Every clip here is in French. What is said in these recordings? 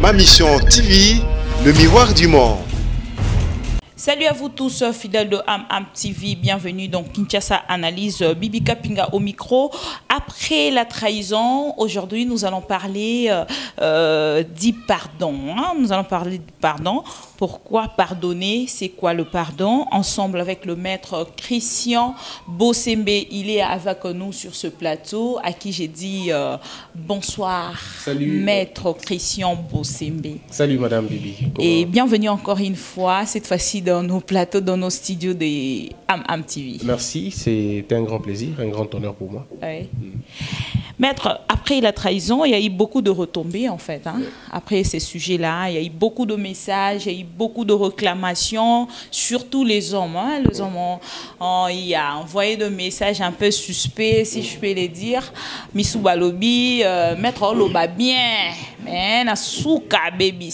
Ma Mission TV, le miroir du monde. Salut à vous tous, fidèles de Am TV, bienvenue dans Kinshasa Analyse, Bibi Kapinga au micro. Après la trahison, aujourd'hui nous allons parler du pardon. Nous allons parler du pardon. Pourquoi pardonner? C'est quoi le pardon? Ensemble avec le maître Christian Bossembe, il est avec nous sur ce plateau, à qui j'ai dit bonsoir. Salut. Maître Christian Bossembe. Salut Madame Bibi. Et bienvenue encore une fois, cette fois-ci dans nos plateaux, dans nos studios de Am TV. Merci, c'était un grand plaisir, un grand honneur pour moi. Oui. Maître, après la trahison, il y a eu beaucoup de retombées en fait. Oui. Après ces sujets-là, il y a eu beaucoup de messages, il y a eu beaucoup de réclamations, surtout les hommes. Les hommes il a envoyé des messages un peu suspects, si je peux les dire. Missou Balobi, Maître Oloba bien, mais na souka baby.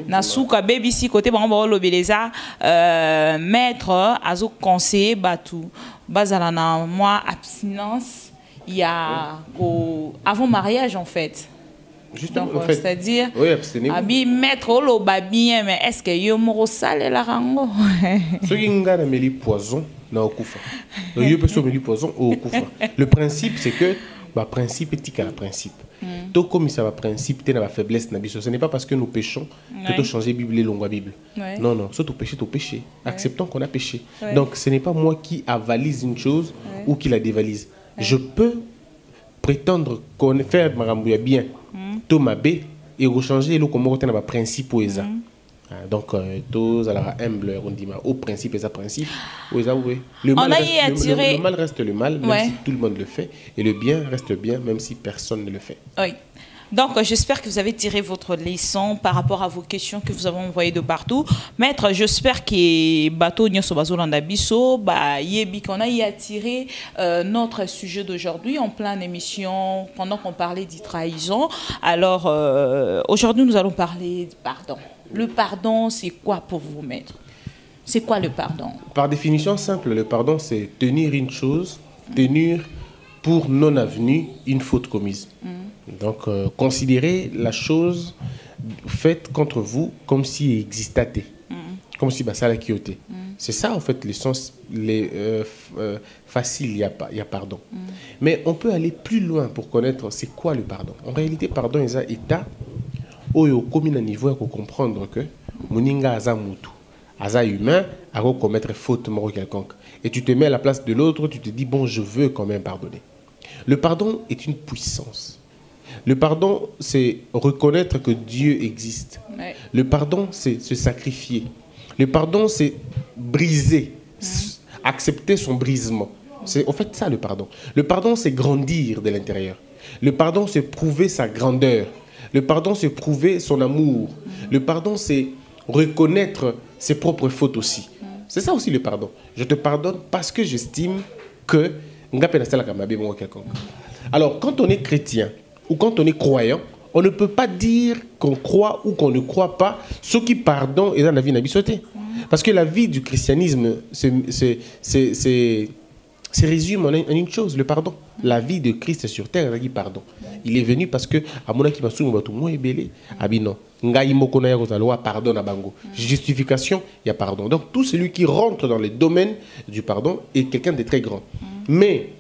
Nasuka BBC côté bon lobeleza maître azo conseiller batou bazala na moi abstinence il y a avant mariage en fait. Justement, donc c'est-à-dire oui, abstenez-vous. Abi maître loba bien mais est-ce que yo mo sale la rango ce qui ngana meli poison na okufa donc yo peut meli poison au okufa. Le principe c'est que principe éthique à la principe. Tout comme ça va principe, tu as la faiblesse. Ce n'est pas parce que nous péchons que tu changes Bible et longue Bible. Non, non, soit tu péché, tu péché. Acceptons qu'on a péché. Donc ce n'est pas moi qui avalise une chose ou qui la dévalise. Je peux prétendre qu'on fait Marambouya bien, tout m'a bé et rechanger le comment tu as le principe ou ça. Donc, tous à la humble, on dit au principe et ça principe. Le mal reste le mal, même si tout le monde le fait, et le bien reste bien, même si personne ne le fait. Oui. Donc, j'espère que vous avez tiré votre leçon par rapport à vos questions que vous avez envoyées de partout. Maître, j'espère que Bato Nyosobazo Landabiso, Yebi, qu'on a y attiré notre sujet d'aujourd'hui en pleine émission pendant qu'on parlait de trahison. Alors, aujourd'hui, nous allons parler de pardon. Le pardon, c'est quoi pour vous, maître? C'est quoi le pardon? Par définition simple, le pardon, c'est tenir une chose, tenir pour non avenue une faute commise. Donc, considérer la chose faite contre vous comme si elle existait, comme si ça la quitté. C'est ça, en fait, le sens facile, il y a pardon. Mais on peut aller plus loin pour connaître c'est quoi le pardon. En réalité, pardon, il y a état. Oyo comme à niveau pour comprendre que moninga aza mutu aza humain a commettre faute moro quelconque et tu te mets à la place de l'autre, tu te dis bon, je veux quand même pardonner. Le pardon est une puissance. Le pardon, c'est reconnaître que Dieu existe. Le pardon, c'est se sacrifier. Le pardon, c'est briser, accepter son brisement. C'est en fait ça le pardon. Le pardon, c'est grandir de l'intérieur. Le pardon, c'est prouver sa grandeur. Le pardon, c'est prouver son amour. Le pardon, c'est reconnaître ses propres fautes aussi. C'est ça aussi le pardon. Je te pardonne parce que j'estime que... Alors, quand on est chrétien ou quand on est croyant, on ne peut pas dire qu'on croit ou qu'on ne croit pas. Ce qui pardonne est dans la vie n'habite. Parce que la vie du christianisme, c'est résume en une chose, le pardon. La vie de Christ sur terre, il dit pardon. Il est venu parce que à mon qui m'a souvent tout moins belé, abino. Ngai moko na ya loi pardon à bango. Justification, il y a pardon. Donc tout celui qui rentre dans le domaine du pardon est quelqu'un de très grand. Mais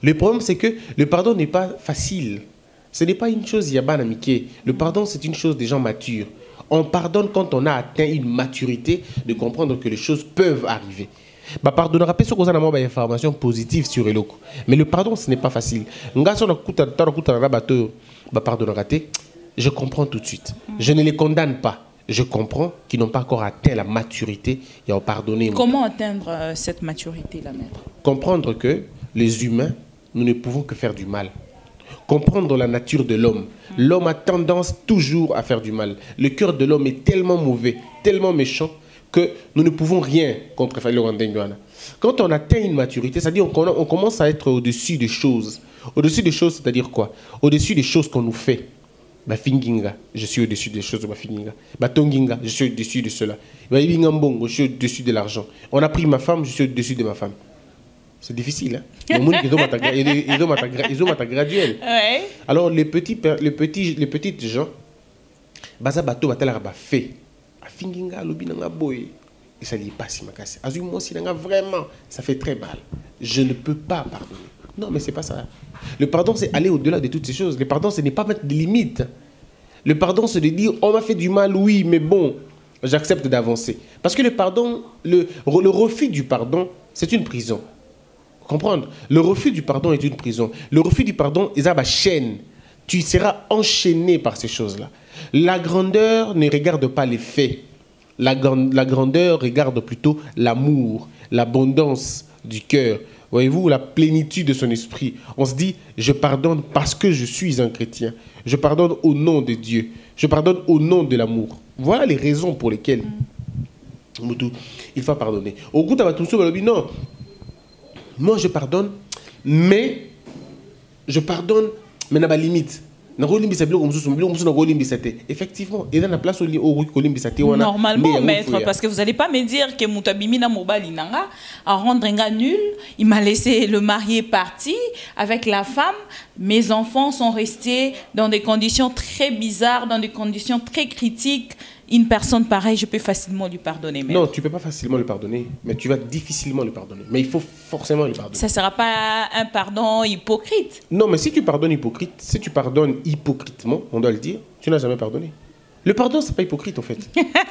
le problème c'est que le pardon n'est pas facile. Ce n'est pas une chose yabanamike. Le pardon c'est une chose des gens matures. On pardonne quand on a atteint une maturité de comprendre que les choses peuvent arriver. Pardonnera pas ce qu'on a des informations positives sur le loco. Mais le pardon, ce n'est pas facile. Je comprends tout de suite. Je ne les condamne pas. Je comprends qu'ils n'ont pas encore atteint la maturité et à pardonner. Comment atteindre cette maturité-là, maître? Comprendre que les humains, nous ne pouvons que faire du mal. Comprendre la nature de l'homme. L'homme a tendance toujours à faire du mal. Le cœur de l'homme est tellement mauvais, tellement méchant, que nous ne pouvons rien contre Fallorandenguana. Quand on atteint une maturité, c'est-à-dire on commence à être au-dessus des choses. Au-dessus des choses, c'est-à-dire quoi? Au-dessus des choses qu'on nous fait. Finginga, je suis au-dessus des choses. Tonginga, je suis au-dessus de cela. Je suis au-dessus de l'argent. On a pris ma femme, je suis au-dessus de ma femme. C'est difficile. Hein? Ils ont ma graduel. Ouais. Alors, les petites gens, baza bato batala ba fait. Afinginga lobi nanga boy. Et ça lui passe ma casse. Azuma si nanga vraiment, ça fait très mal. Je ne peux pas pardonner. Non, mais c'est pas ça. Le pardon, c'est aller au-delà de toutes ces choses. Le pardon, ce n'est pas mettre des limites. Le pardon, c'est de dire, on m'a fait du mal, oui, mais bon, j'accepte d'avancer. Parce que le pardon, le refus du pardon, c'est une prison. Comprendre? Le refus du pardon est une prison. Le refus du pardon, ils ont une chaîne. Tu seras enchaîné par ces choses-là. La grandeur ne regarde pas les faits. La grandeur regarde plutôt l'amour, l'abondance du cœur. Voyez-vous, la plénitude de son esprit. On se dit, je pardonne parce que je suis un chrétien. Je pardonne au nom de Dieu. Je pardonne au nom de l'amour. Voilà les raisons pour lesquelles il faut pardonner. Au bout de non. Moi, je pardonne, mais je pardonne, mais n'a pas de limite. Effectivement, il y a la place normalement, maître, parce que vous n'allez pas me dire que Moutabimina Mobali Nanga a rendre un gars nul, il m'a laissé le marié parti avec la femme, mes enfants sont restés dans des conditions très bizarres, dans des conditions très critiques. Une personne pareille, je peux facilement lui pardonner. Maître. Non, tu ne peux pas facilement lui pardonner, mais tu vas difficilement lui pardonner. Mais il faut forcément lui pardonner. Ça ne sera pas un pardon hypocrite. Non, mais si tu pardonnes hypocritement, on doit le dire, tu n'as jamais pardonné. Le pardon, ce n'est pas hypocrite en fait.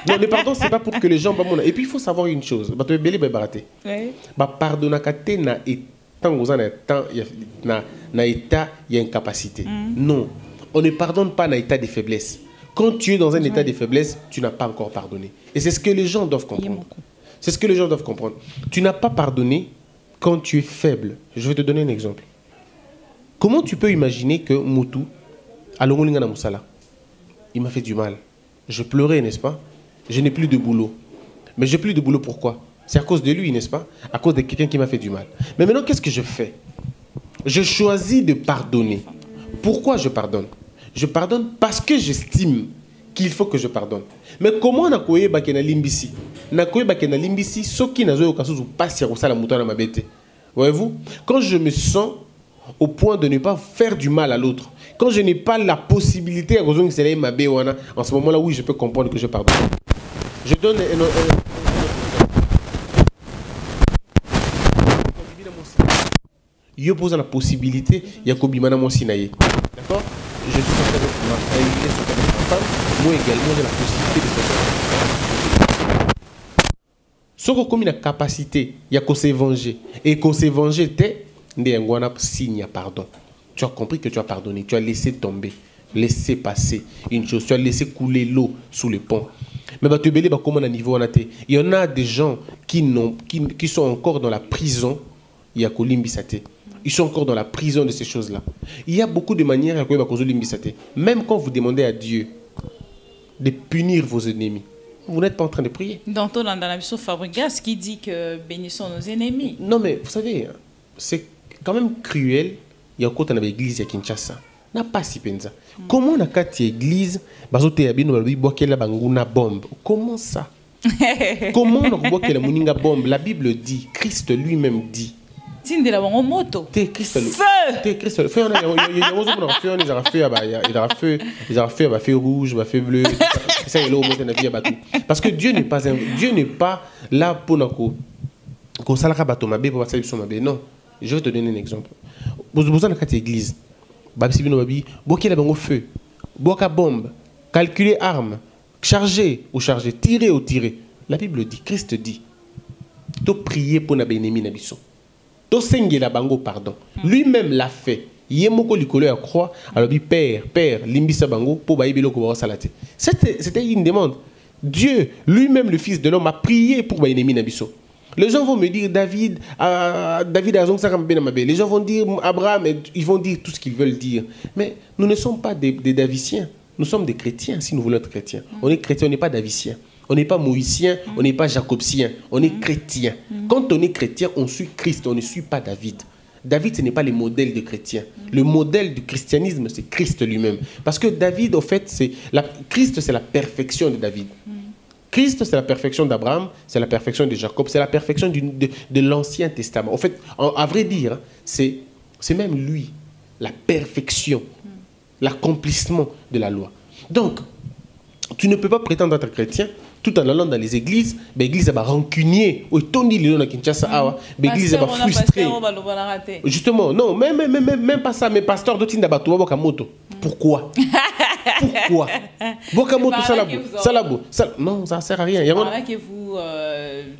Non, le pardon, ce n'est pas pour que les gens... Et puis il faut savoir une chose. Il y a une capacité. Non, on ne pardonne pas dans l'état de faiblesse. Quand tu es dans un état de faiblesse, tu n'as pas encore pardonné. Et c'est ce que les gens doivent comprendre. C'est ce que les gens doivent comprendre. Tu n'as pas pardonné quand tu es faible. Je vais te donner un exemple. Comment tu peux imaginer que Moutou, à Longolinga Moussala, il m'a fait du mal. Je pleurais, n'est-ce pas? Je n'ai plus de boulot. Mais je n'ai plus de boulot, pourquoi? C'est à cause de lui, n'est-ce pas? À cause de quelqu'un qui m'a fait du mal. Mais maintenant, qu'est-ce que je fais? Je choisis de pardonner. Pourquoi je pardonne? Je pardonne parce que j'estime qu'il faut que je pardonne. Mais comment on a koye bakena limbisi? Na koye bakena limbisi, soki na zoyo kasuzu pasi ya kosala mutana mabete. Voyez-vous? Quand je me sens au point de ne pas faire du mal à l'autre, quand je n'ai pas la possibilité à cause de ma béwana, en ce moment-là, oui, je peux comprendre que je pardonne. Je donne il pose la possibilité, il y a Kobimana Monsinaye. D'accord? Je suis en train de ma femme, moi également j'ai la possibilité de se faire. Ce qu'on a la capacité, il y a qu'on s'est vengé. Et qu'on s'est vengé, signe pardon. Tu as compris que tu as pardonné, tu as laissé tomber, laissé passer une chose, tu as laissé couler l'eau sous le pont. Mais il y en a des gens qui sont encore dans la prison, il y a Kolimbisate. Ils sont encore dans la prison de ces choses-là. Il y a beaucoup de manières à même quand vous demandez à Dieu de punir vos ennemis, vous n'êtes pas en train de prier. Dans la mission Fabregas qui dit que bénissons nos ennemis. Non, mais vous savez, c'est quand même cruel. Il y a encore une église à Kinshasa. N'a pas si pensa. Comment on a quatre églises, comment ça? Comment on a boire bombe? La Bible dit, Christ lui-même dit. Tinde la bango moto. Feu. Feu feu rouge, feu bleu. Ça est là au monde na bateau. Parce que Dieu n'est pas là pour qu'on salaka bateau mabe pour passer sur mabe. Non, je vais te donner un exemple. Vous avez une église. Babsi bino babi, boki la bango feu. Boka bombe, calculer arme, charger ou charger, tirer ou tirer. La Bible dit, Christ dit, to prier pour na ennemi na biso. La bango pardon. Lui-même l'a fait. Yemoko likolo ya croix. Alors dit Père, limbisa bango pour baïbilo ko salate. C'était une demande. Dieu, lui-même le Fils de l'homme, a prié pour baïnemi nabiso. Les gens vont me dire David a les gens vont dire Abraham, ils vont dire tout ce qu'ils veulent dire. Mais nous ne sommes pas des Daviciens. Nous sommes des chrétiens si nous voulons être chrétiens. On est chrétiens, on n'est pas Daviciens. On n'est pas Moïsien, on n'est pas Jacobsien, on est chrétien. Quand on est chrétien, on suit Christ, on ne suit pas David. David, ce n'est pas le modèle de chrétien. Le modèle du christianisme, c'est Christ lui-même. Parce que David, en fait, Christ, c'est la perfection de David. Christ, c'est la perfection d'Abraham, c'est la perfection de Jacob, c'est la perfection de l'Ancien Testament. En fait, à vrai dire, c'est même lui, la perfection, l'accomplissement de la loi. Donc, tu ne peux pas prétendre être chrétien tout en allant dans les églises. L'église est rancunier. L'église est frustrée. Justement, non, même pas ça. Mais pasteur d'Otinda Batouba moto. Pourquoi? Pourquoi? Non, ça ne sert à rien. C'est là que vous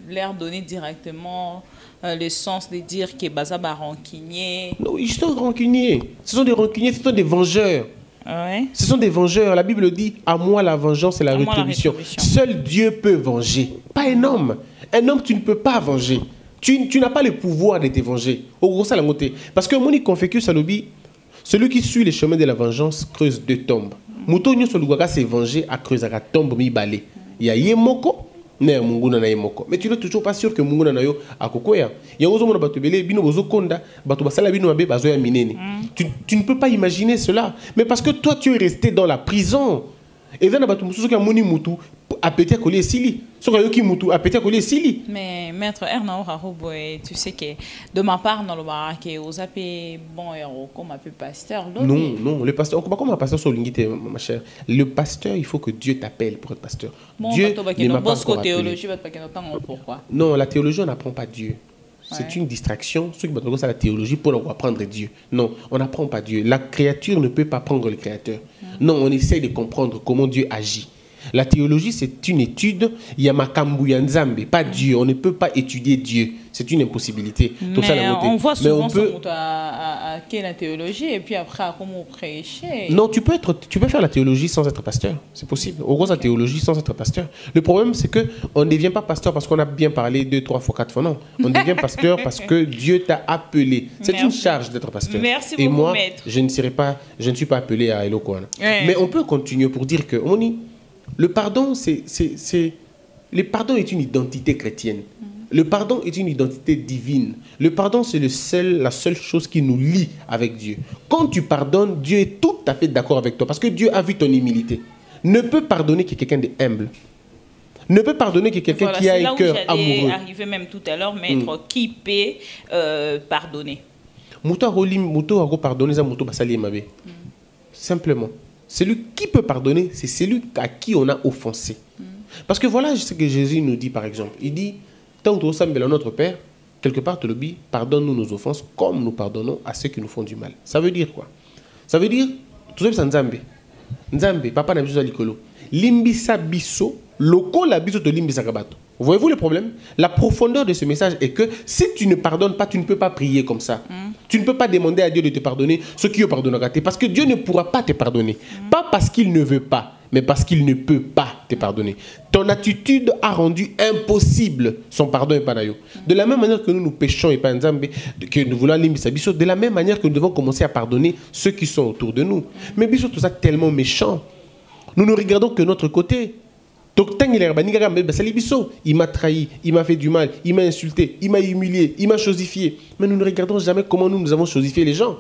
leur donnez directement le sens de dire que Bazaba rancunier. Non, ils sont rancuniers. Ce sont des rancuniers, ce sont des vengeurs. Ouais. Ce sont des vengeurs. La Bible dit, à moi la vengeance et la rétribution. Seul Dieu peut venger. Pas un homme. Un homme, tu ne peux pas venger. Tu n'as pas le pouvoir de te venger. Au gros, ça la montée. Parce que Moni Confécus Salobi, celui qui suit les chemins de la vengeance creuse deux tombes. Mouto Nyo Solugaka s'est vengé à creuser la tombe mi balé. Il y a Yemoko. Mais tu n'es toujours pas sûr que Munguna Nayo a Kokoya. Il y a aussi un batubele, bino bozo konda, batubasala bino abe bazoya minene. Tu ne peux pas imaginer cela. Mais parce que toi, tu es resté dans la prison. Et là, batumusu qui a moni mutu, appétit à coller sili. Sur un qui mutu, appétit à coller sili. Mais maître Ernaud Raroboy, tu sais que de ma part, dans le barak, aux appels bon héros, comme un peu pasteur. Non, le pasteur, on ne peut pas comme un pasteur sur l'ingité, ma chère. Le pasteur, il faut que Dieu t'appelle pour être pasteur. Bon, Dieu ne m'a pas encore théologie, pourquoi? Non, la théologie, on n'apprend pas Dieu. C'est une distraction. Ceux qui vont la théologie pour apprendre Dieu. Non, on n'apprend pas Dieu. La créature ne peut pas prendre le créateur. Non, on essaye de comprendre comment Dieu agit. La théologie, c'est une étude. Il y a Makambu Nzambe, pas Dieu. On ne peut pas étudier Dieu. C'est une impossibilité. Mais ça, on voit souvent à la théologie et puis après à comment prêcher. Non, tu peux faire la théologie sans être pasteur. C'est possible. Au gros, la théologie sans être pasteur. Le problème, c'est qu'on ne devient pas pasteur parce qu'on a bien parlé 2, 3 fois, 4 fois. Non. On devient pasteur parce que Dieu t'a appelé. C'est une charge d'être pasteur. Merci et beaucoup, moi, maître. je ne suis pas appelé à Elokwana. Mais on peut continuer pour dire que le pardon, le pardon est une identité chrétienne. Le pardon est une identité divine. Le pardon, c'est la seule chose qui nous lie avec Dieu. Quand tu pardonnes, Dieu est tout à fait d'accord avec toi parce que Dieu a vu ton humilité. Ne peut pardonner que quelqu'un d'humble. Ne peut pardonner que quelqu'un qui a un cœur amoureux. Arriver même tout à l'heure, maître, qui peut pardonner. Simplement. Celui qui peut pardonner, c'est celui à qui on a offensé. Parce que voilà ce que Jésus nous dit, par exemple. Il dit, tant que nous sommes notre Père, quelque part, tu le dis, pardonne-nous nos offenses comme nous pardonnons à ceux qui nous font du mal. Ça veut dire quoi? Ça veut dire, tout ça, c'est Nzambe. Nzambe, papa n'a pas besoin de l'icolo. Limbisa biso, loko la biso de limbisa kabato. Voyez-vous le problème? La profondeur de ce message est que si tu ne pardonnes pas, tu ne peux pas prier comme ça. Tu ne peux pas demander à Dieu de te pardonner ce qui pardonnera. Parce que Dieu ne pourra pas te pardonner. Pas parce qu'il ne veut pas, mais parce qu'il ne peut pas te pardonner. Ton attitude a rendu impossible son pardon et panayo. De la même manière que nous péchons et pas Nzambe, que nous voulons limbisa biso, de la même manière que nous devons commencer à pardonner ceux qui sont autour de nous. Mais biso, tout ça tellement méchant. Nous ne regardons que notre côté. Il m'a trahi, il m'a fait du mal, il m'a insulté, il m'a humilié, il m'a chosifié. Mais nous ne regardons jamais comment nous avons chosifié les gens.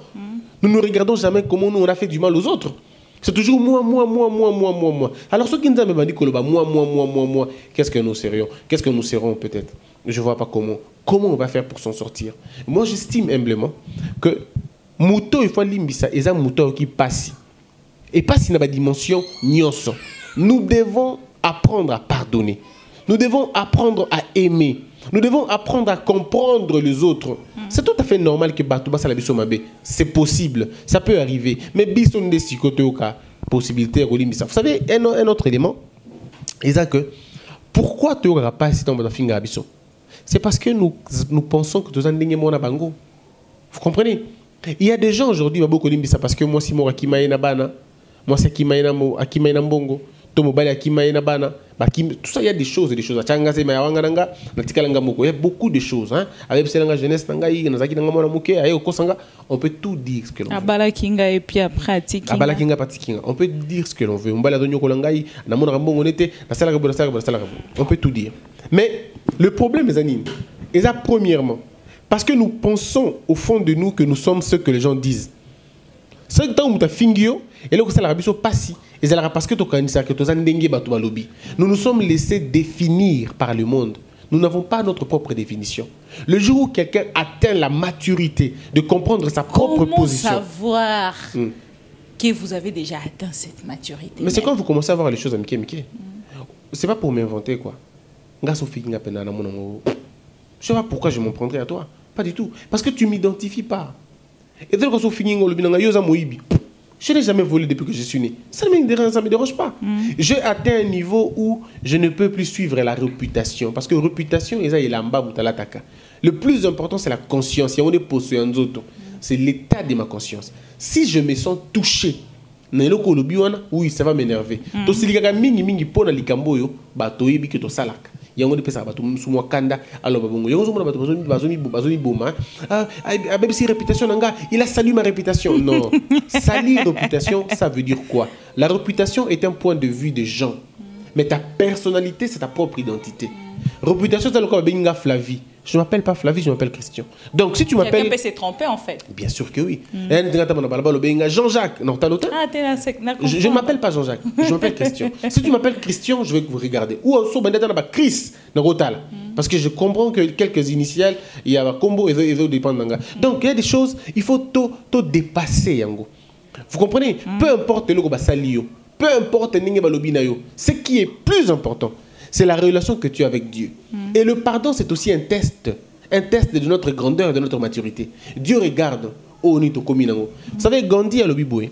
Nous ne regardons jamais comment nous on a fait du mal aux autres. C'est toujours moi. Alors ceux qui nous ont dit moi, qu'est-ce que nous serions? Qu'est-ce que nous serons peut-être? Je ne vois pas comment. Comment on va faire pour s'en sortir? Moi j'estime humblement que Mouto il faut limbisa et ça Mouto qui passe. Et passe dans la dimension nyonso. Nous devons apprendre à pardonner. Nous devons apprendre à aimer. Nous devons apprendre à comprendre les autres. C'est tout à fait normal que Batouba Salabiso Mabe. C'est possible. Ça peut arriver. Mais Bisson de Sikotoka, possibilité, vous savez, un autre élément, c'est que pourquoi tu n'auras pas si tu as fait un Bisson? C'est parce que nous pensons que tu as un bango. Vous comprenez? Il y a des gens aujourd'hui qui beaucoup ça parce que moi, si moi, qui m'a bana, moi, c'est qui m'a mbongo. Tout ça, il y a des choses et des choses. Il y a beaucoup de choses. Hein? Avec la jeunesse, on peut tout dire ce que l'on veut. On peut dire ce que l'on veut. On peut tout dire. Mais le problème, les amis, est premièrement, parce que nous pensons au fond de nous que nous sommes ce que les gens disent. C'est que tant que tu as fini, et là, ça la rabiso passi. Et ça la parce que tu as que tu as dengue bateau lobby. Nous nous sommes laissés définir par le monde. Nous n'avons pas notre propre définition. Le jour où quelqu'un atteint la maturité de comprendre sa propre position. Comment savoir que vous avez déjà atteint cette maturité? Mais c'est quand vous commencez à voir les choses à Mickey. C'est pas pour m'inventer quoi. Je sais pas pourquoi je m'en prendrais à toi. Pas du tout. Parce que tu ne m'identifies pas. Et dès que je finis, je n'ai jamais volé depuis que je suis né. Ça ne me dérange pas. J'ai atteint un niveau où je ne peux plus suivre la réputation. Parce que réputation, le plus important, c'est la conscience. C'est l'état de ma conscience. Si je me sens touché, oui, ça va m'énerver. Yango de pesa batu msumo kanda alors babongo yango zo mona batu bazoni boma même si réputation nanga il a salué ma réputation non salir réputation ça veut dire quoi? La réputation est un point de vue des gens mais ta personnalité c'est ta propre identité. Réputation c'est le quoi benga Flavie. Je ne m'appelle pas Flavie, je m'appelle Christian. Donc si tu m'appelles... Quelqu'un peut se tromper en fait. Bien sûr que oui. Jean-Jacques, non, t'as l'autre? Je ne m'appelle pas Jean-Jacques, je m'appelle Christian. Si tu m'appelles Christian, je vais vous regarder. Ou en sous Chris, parce que je comprends que quelques initiales, il y a un combo et ils dépendent. Donc il y a des choses, il faut tout dépasser. Yango. Vous comprenez? Peu importe le salio, peu importe ce qui est plus important, c'est la relation que tu as avec Dieu. Et le pardon, c'est aussi un test de notre grandeur et de notre maturité. Dieu regarde. Vous savez, Gandhi a le biboué.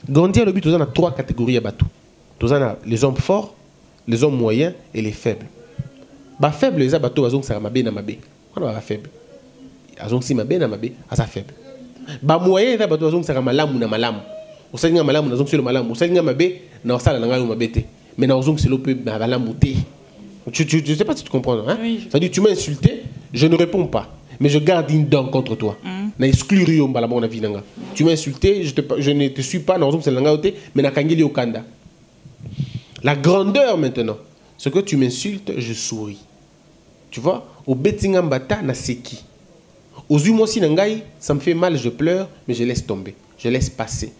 Gandhi a le biboué, tu as 3 catégories à bateau. Tu as les hommes forts, les hommes moyens et les faibles. Les faibles, les bateaux, ils sont mabé na mabé. On a faible. Ils sont mabé na mabé, ils sont faibles. Les moyens, les bateaux, ils sont malamu na malamu. Ils sont malamu, ils sont malamu. Ils sont mabé, na osala na ngalu mabé. Mais dans le c'est l'opé, la mouté. Je ne sais pas si tu comprends. Hein? Oui. C'est-à-dire, tu m'as insulté, je ne réponds pas. Mais je garde une dent contre toi. Tu m'as insulté, je ne te suis pas, mais au Kanda. La grandeur maintenant, c'est que tu m'insultes, je souris. Tu vois? Au Betingambata, na seki. Aux humosi nangai, ça me fait mal, je pleure, mais je laisse tomber. Je laisse passer.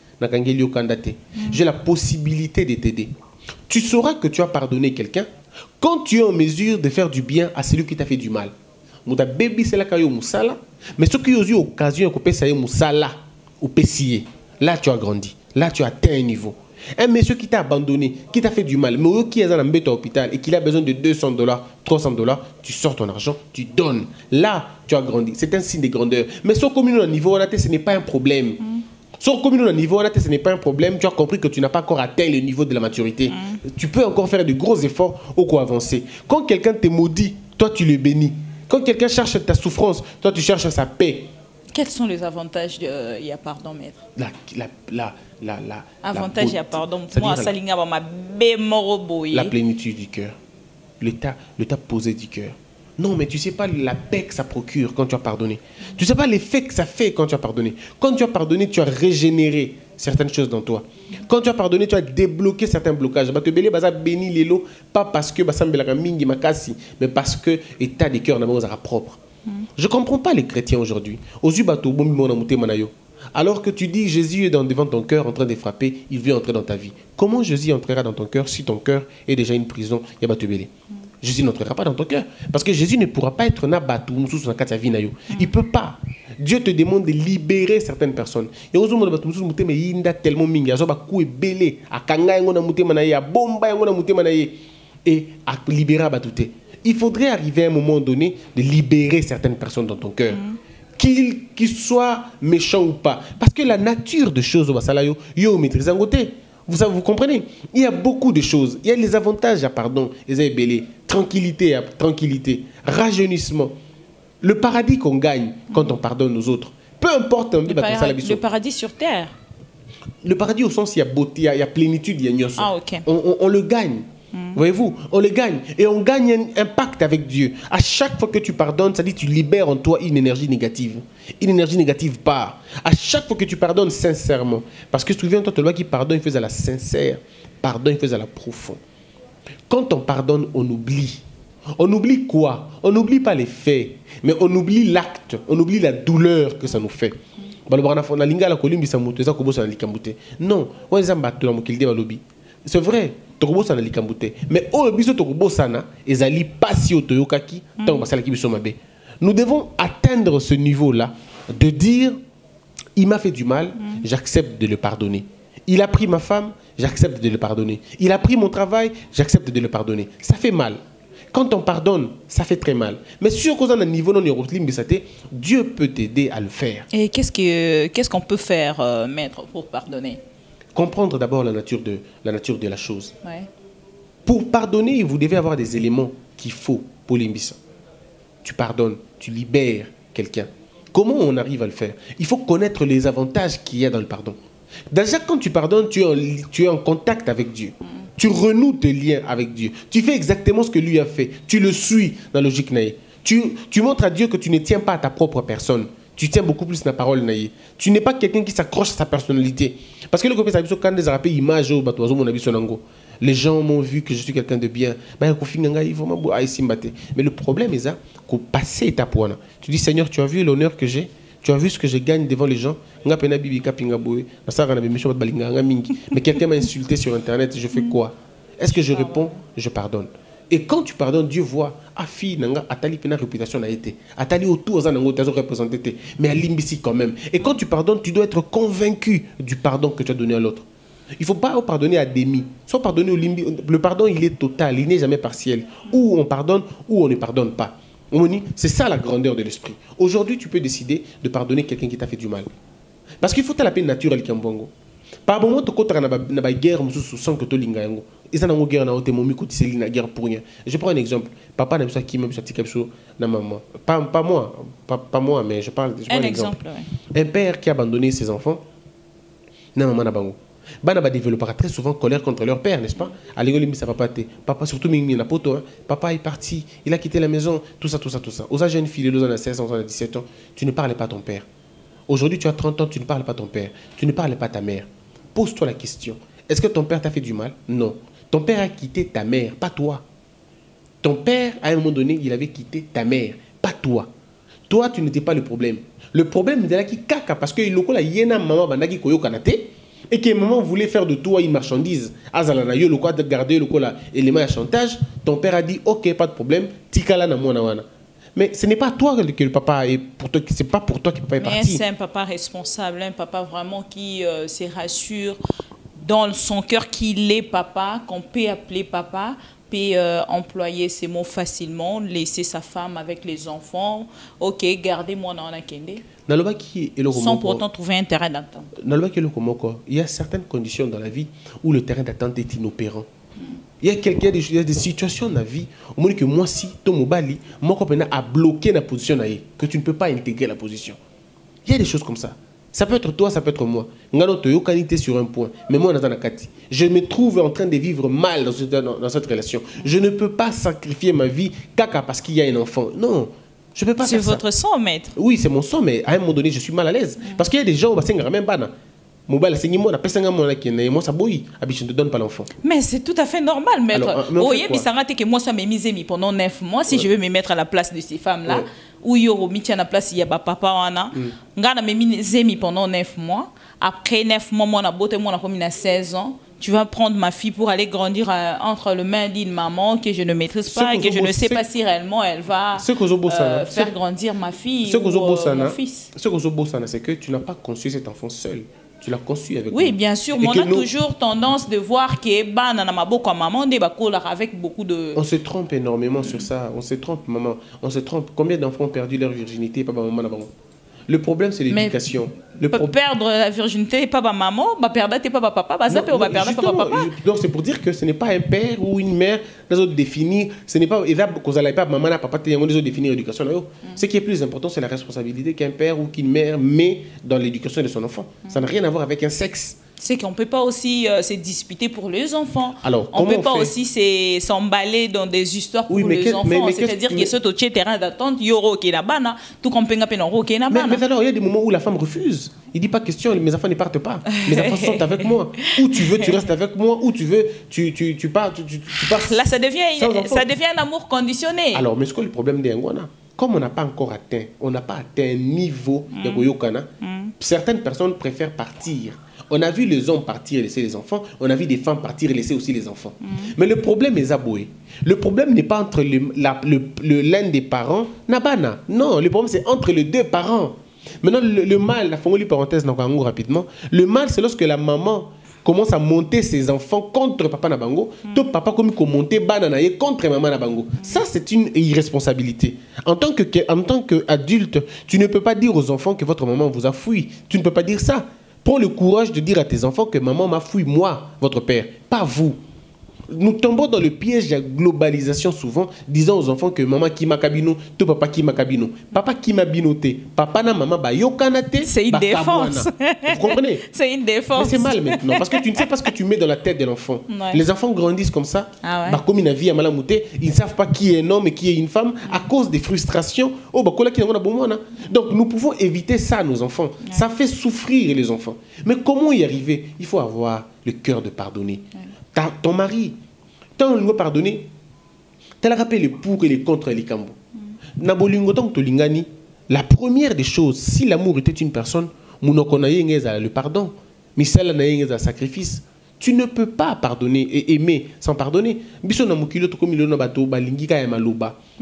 J'ai la possibilité de t'aider. Tu sauras que tu as pardonné quelqu'un quand tu es en mesure de faire du bien à celui qui t'a fait du mal. Mais ce qui a eu l'occasion de là tu as grandi. Là tu as atteint un niveau. Un monsieur qui t'a abandonné, qui t'a fait du mal, mais qui est à l'hôpital et qui a besoin de $200, $300, tu sors ton argent, tu donnes. Là tu as grandi. C'est un signe de grandeur. Mais ce commun au niveau, ce n'est pas un problème. Sur commune au niveau, ce n'est pas un problème. Tu as compris que tu n'as pas encore atteint le niveau de la maturité. Tu peux encore faire de gros efforts au coup avancer. Quand quelqu'un te maudit, toi tu le bénis. Quand quelqu'un cherche ta souffrance, toi tu cherches sa paix. Quels sont les avantages il y a pardon, maître? Avantage il y a pardon. Moi, la plénitude du cœur. L'état posé du cœur. Non, mais tu ne sais pas la paix que ça procure quand tu as pardonné. Tu ne sais pas l'effet que ça fait quand tu as pardonné. Quand tu as pardonné, tu as régénéré certaines choses dans toi. Quand tu as pardonné, tu as débloqué certains blocages. Pas parce que mais parce que l'état du cœur n'est pas propre. Je ne comprends pas les chrétiens aujourd'hui. Alors que tu dis Jésus est devant ton cœur en train de frapper, il veut entrer dans ta vie. Comment Jésus entrera dans ton cœur si ton cœur est déjà une prison? Jésus n'entrera pas dans ton cœur. Parce que Jésus ne pourra pas être nabatou sous sa vie. Il ne peut pas. Dieu te demande de libérer certaines personnes. Et à libérer Batouté. Il faudrait arriver à un moment donné de libérer certaines personnes dans ton cœur. Qu'ils soient méchants ou pas. Parce que la nature de choses au Basalayo, yo maîtrise en côté. Vous comprenez? Il y a beaucoup de choses. Il y a les avantages à pardon, tranquillité, rajeunissement. Le paradis qu'on gagne quand on pardonne aux autres. Peu importe. Le paradis sur terre. Le paradis au sens, il y a beauté, il y a plénitude, il y a gnos. Ah, ok. On le gagne. Voyez-vous, on le gagne. Et on gagne un pacte avec Dieu. À chaque fois que tu pardonnes, ça dit que tu libères en toi une énergie négative. Une énergie négative part. À chaque fois que tu pardonnes sincèrement. Parce que souviens-toi, toi qui pardonne, il faisait la sincère. Pardon, il faisait la profonde. Quand on pardonne, on oublie. On oublie quoi? On n'oublie pas les faits. Mais on oublie l'acte. On oublie la douleur que ça nous fait. na linga la kolimbi sa mutu eza kobosa na likambute. Non, on eza mbato na mokili de balobi. C'est vrai, tokobosa na likambute. Mais oh biso tokobosa na ezali pasi otoyokaki tant basala ki biso mabe. Nous devons atteindre ce niveau-là de dire il m'a fait du mal, j'accepte de le pardonner. Il a pris ma femme, j'accepte de le pardonner. Il a pris mon travail, j'accepte de le pardonner. Ça fait mal. Quand on pardonne, ça fait très mal. Mais sur cause d'un niveau non Dieu peut t'aider à le faire. Et qu'est-ce qu'on peut faire, maître, pour pardonner? Comprendre d'abord la nature de la chose. Ouais. Pour pardonner, vous devez avoir des éléments qu'il faut pour l'imbissa. Tu pardonnes, tu libères quelqu'un. Comment on arrive à le faire? Il faut connaître les avantages qu'il y a dans le pardon. Déjà, quand tu pardonnes, tu es en contact avec Dieu. Tu renoues tes liens avec Dieu. Tu fais exactement ce que lui a fait. Tu le suis dans la logique naïe. Tu montres à Dieu que tu ne tiens pas à ta propre personne. Tu tiens beaucoup plus à la parole naïe. Tu n'es pas quelqu'un qui s'accroche à sa personnalité. Parce que le côté quand des arabes image les gens m'ont vu que je suis quelqu'un de bien. Mais le problème est ça, qu'au passé étape, tu dis Seigneur, tu as vu l'honneur que j'ai. Tu as vu ce que je gagne devant les gens. Mais quelqu'un m'a insulté sur Internet, je fais quoi? Est-ce que je réponds? Je pardonne. Et quand tu pardonnes, Dieu voit, ah fille, Atali pena réputation a été. Atali autour, tu représenté. Mais à l'imbécile quand même. Et quand tu pardonnes, tu dois être convaincu du pardon que tu as donné à l'autre. Il ne faut pas pardonner à demi. Soit pardonner au limbi. Le pardon, il est total, il n'est jamais partiel. Ou on pardonne, ou on ne pardonne pas. C'est ça la grandeur de l'esprit. Aujourd'hui, tu peux décider de pardonner quelqu'un qui t'a fait du mal. Parce qu'il faut la paix naturelle qui est en bongo. Par moment, tu as une guerre sans que tu aies une guerre. Et ça, une guerre, tu as une guerre pour rien. Je prends un exemple. Papa n'a pas qui m'a dit quelque chose dans maman. Pas moi, mais je parle un exemple. Ouais. Un père qui a abandonné ses enfants, na maman n'a pas. Bana ba développera très souvent colère contre leur père, n'est-ce pas? À l'école, ça papa papa surtout mimi na poto, papa est parti, il a quitté la maison, tout ça. Aux jeunes filles, les a 16 ans, on a 17 ans, tu ne parles pas à ton père. Aujourd'hui, tu as 30 ans, tu ne parles pas à ton père, tu ne parles pas à ta mère. Pose-toi la question. Est-ce que ton père t'a fait du mal? Non. Ton père a quitté ta mère, pas toi. Ton père, à un moment donné, il avait quitté ta mère, pas toi. Toi, tu n'étais pas le problème. Le problème, c'est là qui caca parce que il y a maman banagi koyo kanate. Et que maman voulait faire de toi une marchandise. Azalana yo le quoi de garder le quoi élément à chantage. Ton père a dit ok pas de problème. Tikala na mona wana. Mais ce n'est pas toi que le papa est pour toi. C'est pas pour toi que le papa est parti. Mais c'est un papa responsable, un papa vraiment qui se rassure dans son cœur qu'il est papa, qu'on peut appeler papa. Employer ces mots facilement, laisser sa femme avec les enfants, ok, garder moi dans la kende. Sans pourtant trouver un terrain d'attente. Il y a certaines conditions dans la vie où le terrain d'attente est inopérant. Il y a des situations dans la vie où que moi si ton mobali, moi a bloqué la position que tu ne peux pas intégrer la position. Il y a des choses comme ça. Ça peut être toi, ça peut être moi. Sur un point. Mais moi, je me trouve en train de vivre mal dans cette relation. Je ne peux pas sacrifier ma vie caca parce qu'il y a un enfant. Non, je ne peux pas faire ça. C'est votre sang, maître. Oui, c'est mon sang, mais à un moment donné, je suis mal à l'aise. Parce qu'il y a des gens qui même pas. Moi, ça ne te donne pas l'enfant. Mais c'est tout à fait normal, maître. Moi, ça m'est misé pendant 9 mois. Si je veux me mettre à la place de ces femmes-là, ou yoro miti à la place, il y a papa wana. Ngana me misé pendant 9 mois. Après 9 mois, moi, on a 16 ans. Tu vas prendre ma fille pour aller grandir entre les mains d'une maman que je ne maîtrise pas et que je ne sais pas si réellement elle va faire grandir ma fille ou mon fils. Ce que c'est que tu n'as pas conçu cet enfant seul. Tu l'as conçu avec oui, bien sûr. Mais on a toujours tendance de voir que maman avec beaucoup de... On se trompe énormément sur ça. On se trompe, maman. On se trompe. Combien d'enfants ont perdu leur virginité? Papa, maman, le problème, c'est l'éducation. Perdre la virginité, papa, maman, perdre papa, papa, perdre papa. Donc, c'est pour dire que ce n'est pas un père ou une mère, les autres définir. Ce n'est pas, maman, papa, les autres définir l'éducation. Ce qui est plus important, c'est la responsabilité qu'un père ou qu'une mère met dans l'éducation de son enfant. Ça n'a rien à voir avec un sexe. C'est qu'on ne peut pas aussi se disputer pour les enfants. Alors, on ne peut pas aussi s'emballer dans des histoires pour les enfants. C'est-à-dire que ce terrain d'attente, yoro qui est là-bas, tout comme penga penoro qui est là-bas. Mais alors, il y a des moments où la femme refuse. Il dit pas question, mes enfants ne partent pas. Mes enfants sont avec moi. Où tu veux, tu restes avec moi. Où tu veux, tu pars. Là, ça devient un amour conditionné. Alors, mais c'est quoi le problème des Ngwana? comme on n'a pas encore atteint, on n'a pas atteint un niveau de Goyokana, certaines personnes préfèrent partir. On a vu les hommes partir et laisser les enfants, on a vu des femmes partir et laisser aussi les enfants. Mais le problème est Zaboué. Le problème n'est pas entre l'un des parents, Nabana. Non, le problème c'est entre les deux parents. Maintenant, le mal, la famille parenthèse, rapidement, le mal c'est lorsque la maman commence à monter ses enfants contre papa Nabango, tout papa comme monter bananaye contre maman Nabango. Ça, c'est une irresponsabilité. En tant qu'adulte, tu ne peux pas dire aux enfants que votre maman vous a fouillé. Tu ne peux pas dire ça. Prends le courage de dire à tes enfants que maman m'a fouillé, moi, votre père, pas vous. Nous tombons dans le piège de la globalisation souvent, disant aux enfants que maman qui m'a cabino, tout papa qui m'a cabino. Papa qui m'a binoté, papa na maman ba yokanate. C'est une défense. Vous comprenez? C'est une défense. Mais c'est mal maintenant, parce que tu ne sais pas ce que tu mets dans la tête de l'enfant. Ouais. Les enfants grandissent comme ça, Ah comme une vie à malamouté, ils ne savent pas qui est un homme et qui est une femme à cause des frustrations. Donc nous pouvons éviter ça à nos enfants. Ouais. Ça fait souffrir les enfants. Mais comment y arriver? Il faut avoir le cœur de pardonner. Ouais. Ton mari, tant on pardonner, tu as rappelé les pour et les contre les cambo. La première des choses, si l'amour était une personne, le pardon, mais celle n'a un sacrifice. Tu ne peux pas pardonner et aimer sans pardonner. Mais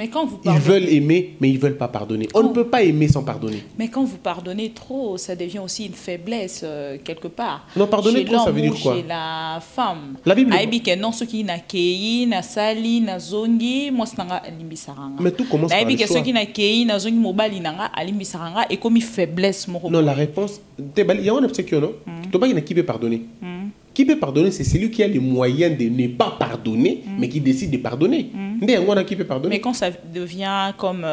quand vous pardonnez, ils veulent aimer, mais ils ne veulent pas pardonner. On ne peut pas aimer sans pardonner. Mais quand vous pardonnez trop, ça devient aussi une faiblesse quelque part. Non, pardonner trop, ça veut dire quoi? Chez la femme. La Bible. Non, ceux qui na kei, na sali, na zongi, moi c'est nga alimbisaranga. Mais tout commence par le choix. Ceux qui na kei, na zongi mobali nanga alimbisaranga et comme une faiblesse. Non, la réponse, il y a un obstacle, non? Tu n'as pas qui peut pardonner. Qui peut pardonner, c'est celui qui a les moyens de ne pas pardonner, mais qui décide de pardonner. Qui peut pardonner. Mais quand ça devient comme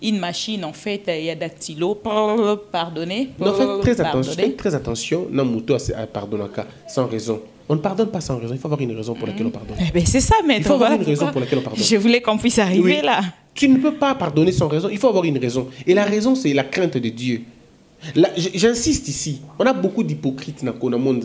une machine, en fait, il y a dactylo, pardonner. Non, faites très attention, sans raison. On ne pardonne pas sans raison, il faut avoir une raison pour laquelle on pardonne. Eh ben c'est ça, maître. Il faut avoir une raison pour laquelle on pardonne. Je voulais qu'on puisse arriver là. Tu ne peux pas pardonner sans raison, il faut avoir une raison. Et la raison, c'est la crainte de Dieu. J'insiste ici, on a beaucoup d'hypocrites dans le monde.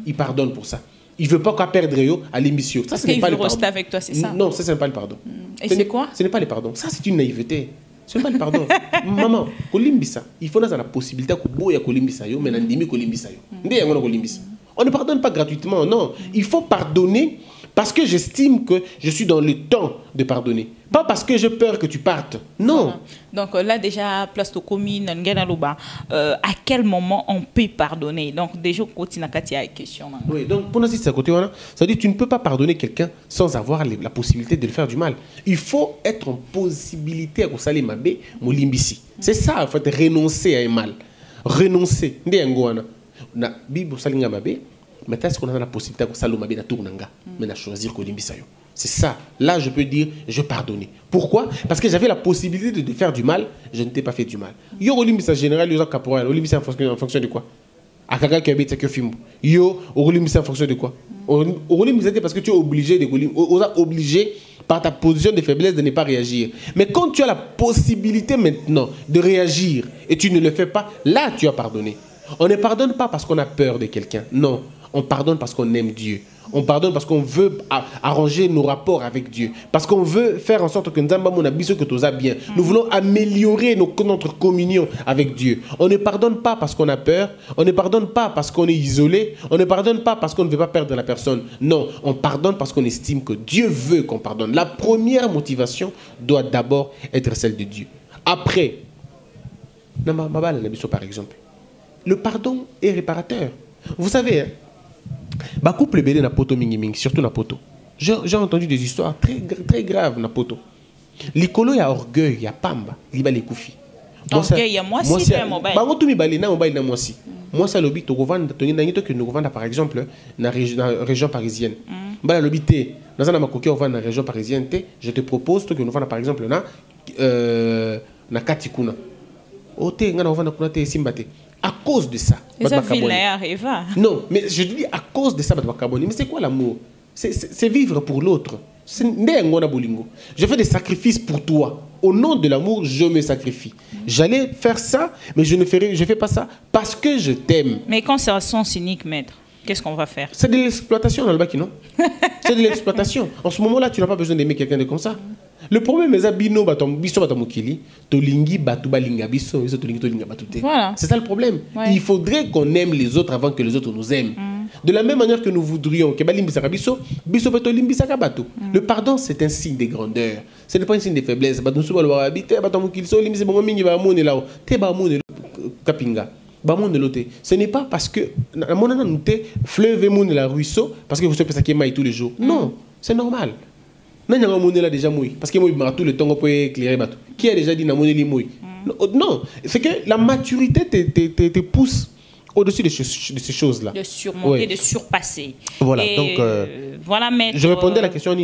Ils pardonnent pour ça. Ils ne veulent pas qu'on perde à l'émission. Ça, ce n'est pas le pardon. Avec toi, c'est ça? Non, ça, ce n'est pas le pardon. Et c'est quoi? Ce n'est pas le pardon. Ça, c'est une naïveté. Ce n'est pas le pardon. Maman, il faut la possibilité que on ne pardonne pas gratuitement, non. Il faut pardonner parce que j'estime que je suis dans le temps de pardonner. Pas parce que j'ai peur que tu partes. Non. Donc là, déjà, place de commune, à quel moment on peut pardonner? Donc déjà, continue à la question. Oui, donc pour nous, c'est à côté, ça veut dire que tu ne peux pas pardonner quelqu'un sans avoir la possibilité de le faire du mal. Il faut être en possibilité à saler mabé, molimbisi. C'est ça, en fait, renoncer à un mal. Renoncer. Na Bible salinga mabé, mais est-ce qu'on a la possibilité de saler mabé na tournanga, mais na choisir kolimbisayo. C'est ça. Là, je peux dire, je pardonnais. Pourquoi? Parce que j'avais la possibilité de faire du mal, je ne t'ai pas fait du mal. Yo, Olympia général, yo, caporal, Olympia en fonction de quoi? Akaka qui habite, c'est que film. Yo, Olympia en fonction de quoi? Olympia, c'est parce que tu es obligé de obligé par ta position de faiblesse de ne pas réagir. Mais quand tu as la possibilité maintenant de réagir et tu ne le fais pas, là, tu as pardonné. On ne pardonne pas parce qu'on a peur de quelqu'un. Non, on pardonne parce qu'on aime Dieu. On pardonne parce qu'on veut arranger nos rapports avec Dieu. Parce qu'on veut faire en sorte que bien. Nous voulons améliorer notre communion avec Dieu. On ne pardonne pas parce qu'on a peur. On ne pardonne pas parce qu'on est isolé. On ne pardonne pas parce qu'on ne veut pas perdre la personne. Non, on pardonne parce qu'on estime que Dieu veut qu'on pardonne. La première motivation doit d'abord être celle de Dieu. Après, par exemple, le pardon est réparateur. Vous savez, bah couple belé na poto mingi mingi, surtout na poto. J'ai entendu des histoires très graves na poto. Likolo ya orgueil, ya pamba, liba le koufi. Orgueil ya moi si c'est mobile. Ba ngotu mi balé na mobile na moi si. Moi ça lobi to govanda to ngi to que nous govanda par exemple na région parisienne. Ba lobi té, dans na makoki on va na région parisienne té, je te propose que nous vanda par exemple na Katikuna. O té ngana govanda kuna té simbate. À cause de ça. Non, mais je dis à cause de ça, mais c'est quoi l'amour? C'est vivre pour l'autre. Je fais des sacrifices pour toi. Au nom de l'amour, je me sacrifie. J'allais faire ça, mais je fais pas ça parce que je t'aime. Mais quand c'est un sens cynique, maître. Qu'est-ce qu'on va faire? C'est de l'exploitation dans le bac, non? C'est de l'exploitation. En ce moment-là, tu n'as pas besoin d'aimer quelqu'un de comme ça. Le problème est voilà. C'est ça le problème. Ouais. Il faudrait qu'on aime les autres avant que les autres nous aiment. De la même manière que nous voudrions que le pardon, c'est un signe de grandeur. Ce n'est pas un signe de faiblesse. Ce n'est pas parce que fleuve moun la ruisseau parce que vous savez ça qui est tous les jours. Non, c'est normal. Là déjà parce que moi tout le temps on peut éclairer bateau. Qui a déjà dit na monnaie mouille? Non, c'est que la maturité te pousse au-dessus de ces choses-là. De surmonter, ouais. De surpasser. Voilà, et donc voilà, maître. Je répondais à la question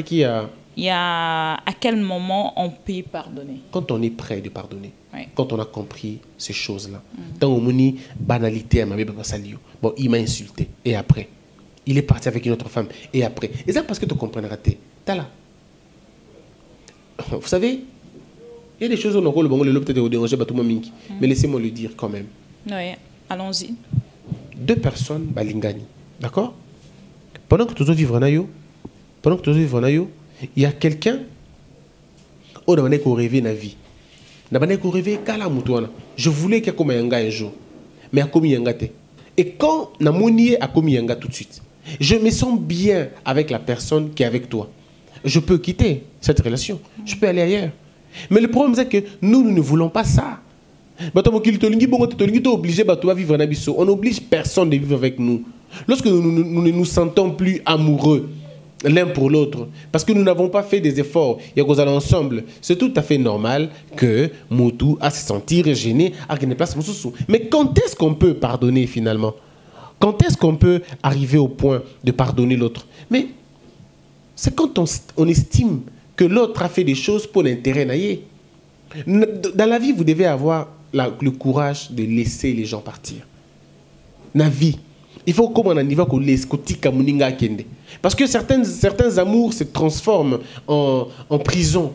qui a. Il y a à quel moment on peut pardonner? Quand on est prêt de pardonner. Ouais. Quand on a compris ces choses-là. Dans on dit banalité à ma bébé Salio. Bon, il m'a insulté. Et après, il est parti avec une autre femme. Et après, et ça parce que tu comprends raté. T'as là. Vous savez, il y a des choses où on a le peut-être déranger mais laissez-moi le dire quand même. Oui, allons-y. 2 personnes balingani, d'accord? Pendant que tu veux vivre en ayo, il y a quelqu'un où on a rêvé na vie. On a rêvé kala mutuana. Je voulais qu'il y ait comme yanga un jour, mais a comme yanga te. Et quand na monié a comme yanga tout de suite, je me sens bien avec la personne qui est avec toi. Je peux quitter cette relation, je peux aller ailleurs. Mais le problème c'est que nous ne voulons pas ça. On n'oblige personne de vivre avec nous. Lorsque nous ne nous sentons plus amoureux l'un pour l'autre, parce que nous n'avons pas fait des efforts, il y a qu'on allons ensemble, c'est tout à fait normal que Moutou a se sentir gêné à qu'il ne place Moussou. Mais quand est-ce qu'on peut pardonner finalement? Quand est-ce qu'on peut arriver au point de pardonner l'autre? Mais c'est quand on estime que l'autre a fait des choses pour l'intérêt naïe. Dans la vie, vous devez avoir le courage de laisser les gens partir. Dans la vie, il faut comme on a niveau qu'on laisse parce que certains amours se transforment en prison.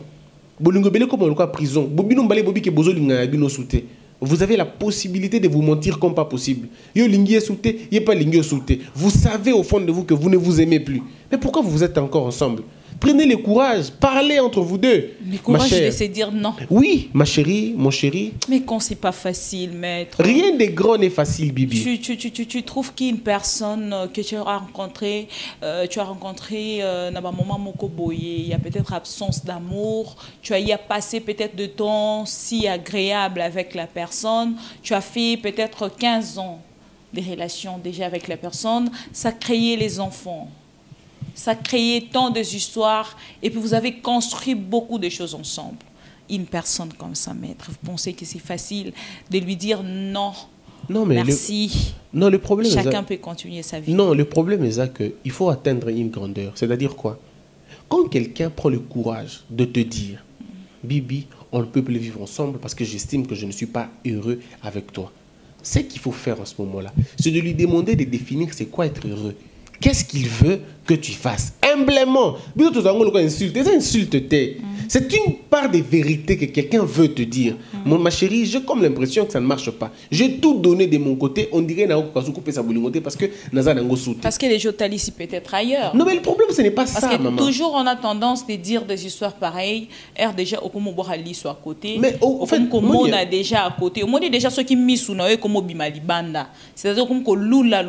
Vous avez la possibilité de vous mentir comme pas possible. Vous savez au fond de vous que vous ne vous aimez plus. Mais pourquoi vous êtes encore ensemble? Prenez le courage, parlez entre vous deux. Le courage de se dire non. Oui, ma chérie, mon chéri. Mais quand c'est pas facile, maître. Rien de grand n'est facile, Bibi. Tu trouves qu'une personne que tu as rencontrée, dans un moment mokoboye, il y a peut-être absence d'amour, tu as y passé peut-être de temps si agréable avec la personne, tu as fait peut-être 15 ans de relations déjà avec la personne, ça créait les enfants. Ça créait tant d'histoires et puis vous avez construit beaucoup de choses ensemble. Une personne comme ça, maître, vous pensez que c'est facile de lui dire non, mais merci. Le problème chacun peut continuer sa vie. Non, le problème est qu'il faut atteindre une grandeur. C'est-à-dire quoi? Quand quelqu'un prend le courage de te dire Bibi, on ne peut plus vivre ensemble parce que j'estime que je ne suis pas heureux avec toi. Ce qu'il faut faire en ce moment-là, c'est de lui demander de définir c'est quoi être heureux. Qu'est-ce qu'il veut que tu fasses? Humblement. C'est une part de vérité que quelqu'un veut te dire. Ma chérie, j'ai comme l'impression que ça ne marche pas. J'ai tout donné de mon côté. On dirait parce que parce que les gens ici peut-être ailleurs. Non, mais le problème, ce n'est pas ça, maman. Maman. Toujours, on a tendance de dire des histoires pareilles. Déjà, au moment où soit à côté. Mais au fait, on a déjà à côté. Au moins, déjà, ceux qui misent ou comme Bimalibanda. C'est-à-dire comme lula.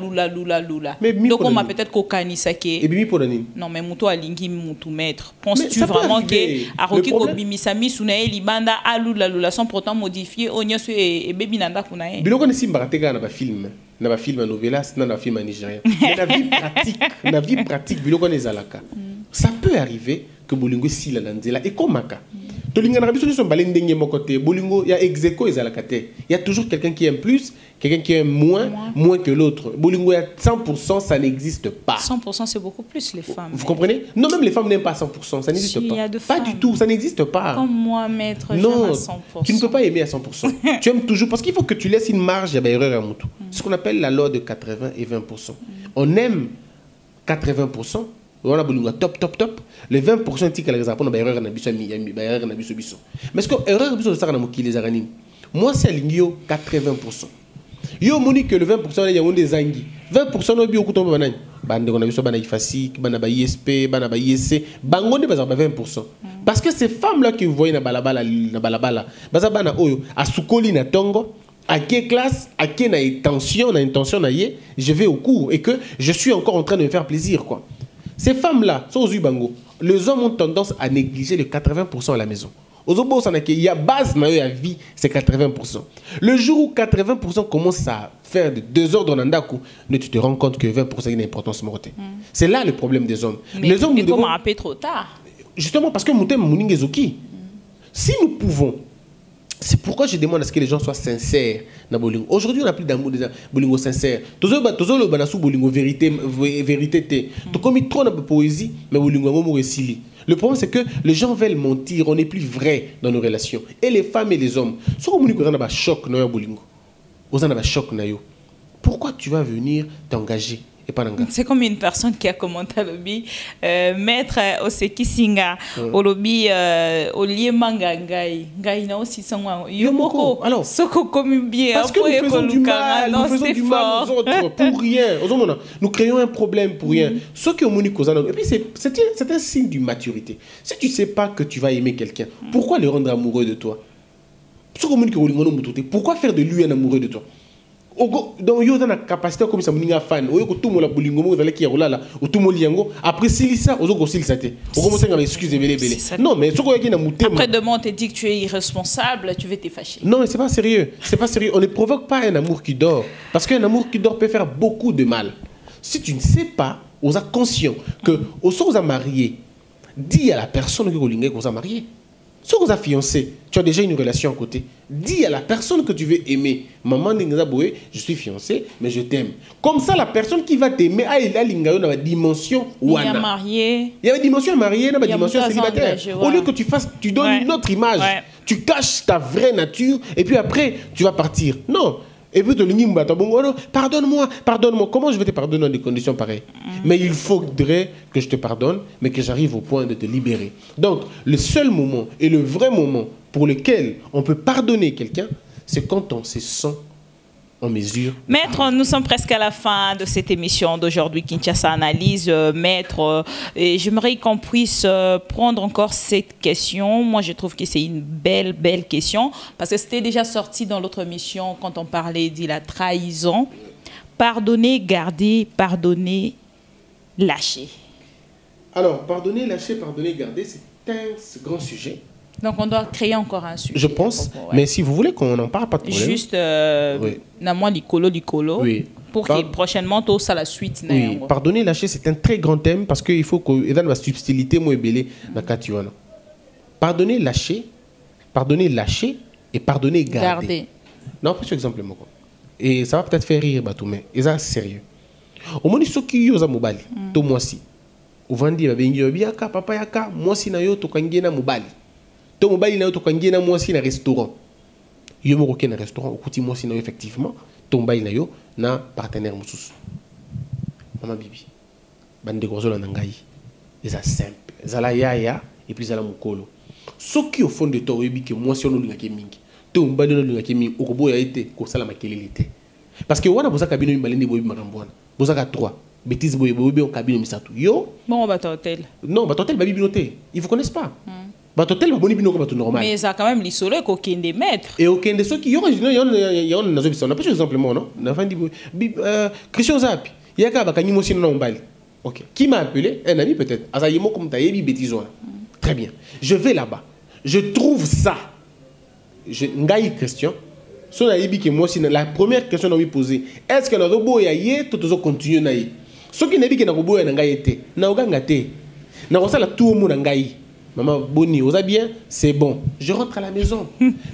Mais donc, on m'a peut-être kokanisa ke. Et Bibi pour non, mais Moutou alingi Moutou maître. Penses-tu vraiment que Aroki Kobimisami Sunae Libanda alula sans pourtant modifier Onyosu et Baby Nanda Kunae? Biloko ne simbarateka na ba film à novelas, na film à nigérien. Mais la vie pratique biloko ne zalaka. Ça peut arriver que bolingo si la danzela et komaka. Tolinga na biso son balendenge mokote bolingo ya execo ezalakate. Il y a toujours quelqu'un qui aime plus, quelqu'un qui aime moins que l'autre. Bolingo ya 100%, ça n'existe pas. 100% c'est beaucoup plus les femmes. Vous comprenez? Non, même les femmes n'aiment pas 100%, ça n'existe pas. Pas du tout, ça n'existe pas. Comme moi, maître, non, j'aime à 100%. Tu ne peux pas aimer à 100%. Tu aimes toujours parce qu'il faut que tu laisses une marge à erreur à Moutou. Ce qu'on appelle la loi de 80 et 20%. On aime 80%. On a top. Les 20% qui les apprennent erreur na biso biso. Mais ce que erreur biso ça na mokili les moi c'est alingio 80%. Yo moni que le 20% il y a des zangi. 20% no bio kutomba banani bande on a biso bana ifasi bana ba ISP bana ba ISC bangonde baza ba 20%. Parce que ces femmes là que vous voyez na balabala baza bana oyo asukoli na tongo à quelle classe, à quelle intention na yé, je vais au cours et que je suis encore en train de me faire plaisir quoi. Ces femmes là, les hommes ont tendance à négliger les 80% à la maison. Il y a base dans la vie, c'est 80%. Le jour où 80% commence à faire de 2 heures dans l'andaku, tu te rends compte que 20% a une importance mortelle. C'est là le problème des hommes. Les hommes comment appeler trop tard? Justement parce que si nous pouvons, c'est pourquoi je demande à ce que les gens soient sincères. Aujourd'hui, on n'a plus d'amour bolingo sincère. Toujours le banasu bolingo vérité. Tu commis trop de poésie, mais bolingo amour et le problème, c'est que les gens veulent mentir. On n'est plus vrai dans nos relations. Et les femmes et les hommes. Si on a un choc, pourquoi tu vas venir t'engager? C'est comme une personne qui a commenté le lobby, maître Oseki Singa, au lobby, au lieu manga ngai na aussi son yomoko. Alors, soko comme bien. Parce que nous faisons du mal, aux autres pour rien. Nous créons un problème pour rien. Ce qui est et puis c'est un signe d'une maturité. Si tu sais pas que tu vas aimer quelqu'un, pourquoi le rendre amoureux de toi? Pourquoi faire de lui un amoureux de toi? Donc il y a une capacité comme ça moninga fan oyo ko tumola bolingo mo zalaki ya rolala o tumoli yango après silisa ozo ko silisa te o commencer à m'excuser belé non mais soko yaki na mutema après demain on te dit que tu es irresponsable, tu vas te fâcher. Non mais c'est pas sérieux, on ne provoque pas un amour qui dort parce qu'un amour qui dort peut faire beaucoup de mal. Si tu ne sais pas, on est conscient que au sens où marié, dis à la personne que vous avez marié. Si vous êtes fiancé, tu as déjà une relation à côté. Dis à la personne que tu veux aimer, maman je suis fiancé, mais je t'aime. Comme ça, la personne qui va t'aimer, elle a une dimension. Il y a marié. Il y a une dimension mariée, une dimension célibataire. Au lieu que tu donnes une autre image, tu caches ta vraie nature, et puis après, tu vas partir. Non. Et puis, pardonne-moi. Comment je vais te pardonner dans des conditions pareilles? Mais il faudrait que je te pardonne, mais que j'arrive au point de te libérer. Donc, le seul moment et le vrai moment pour lequel on peut pardonner quelqu'un, c'est quand on se sent en mesure. Maître, nous sommes presque à la fin de cette émission d'aujourd'hui, Kinshasa Analyse. Maître, j'aimerais qu'on puisse prendre encore cette question. Moi, je trouve que c'est une belle question, parce que c'était déjà sorti dans l'autre émission quand on parlait de la trahison. Pardonner, garder, pardonner, lâcher. Alors, pardonner, lâcher, pardonner, garder, c'est un grand sujet. Donc, on doit créer encore un sujet. Je pense, mais si vous voulez qu'on en parle, pas de problème. Juste, oui. Pour que prochainement, tout ça la suite. Oui, pardonner, lâcher, c'est un très grand thème parce qu'il faut que y ait une subtilité moi belé dans Katiwana. Pardonner, lâcher et pardonner, garder. Non, pas exemple moi. Et ça va peut-être faire rire mais c'est sérieux. Au moins ceux qui yo za mobali, to moi si. Au vandi ba bengi biaka papa yaka, moi si na yo to kangena mobali. To mobali na yo to kangena moi si na restaurant. Yo mo roké na restaurant, okuti moi si na yo effectivement, to mobali na yo na partenaire mususu. Maman bibi. Bande gozola na ngai. C'est simple. Zala yaya et puis zala mukolo. Ceux qui au fond de toi yebi que moi si on linga ke mingi. To mobali no linga ke mingi, okoboya été ko sala makelelité. Parce que wana boza kabino mbalende boyi makambwana. Boza ka 3. Bêtise boyi boyi on kabino misatu. Yo. Bon ba hôtel. Non, ba hôtel ba bibinoté. Ils vous connaissent pas. Ba hôtel ba boni bino ko ba tout normal. Mais ça quand même l'isolo ko kende maître. Et aucun de ceux qui yo on nazo bisa. On a pas exemple moi non. Na fin di Christian Zapi. Yaka ba kanyi mosi non mbali. OK. Qui m'a appelé? Un ami peut-être. Azayemo comme ta yebi bêtise wana. Très bien. Je vais là-bas. Je trouve ça. Ngai Christian. So na yebi que moi si la première question on lui poser, est-ce que na robo ya ye to continuer na ye? So ki nebi que na robo ya na ngai te. Na oganga te. Na osala tout mo na ngai. Maman boni, oza bien, c'est bon. Je rentre à la maison.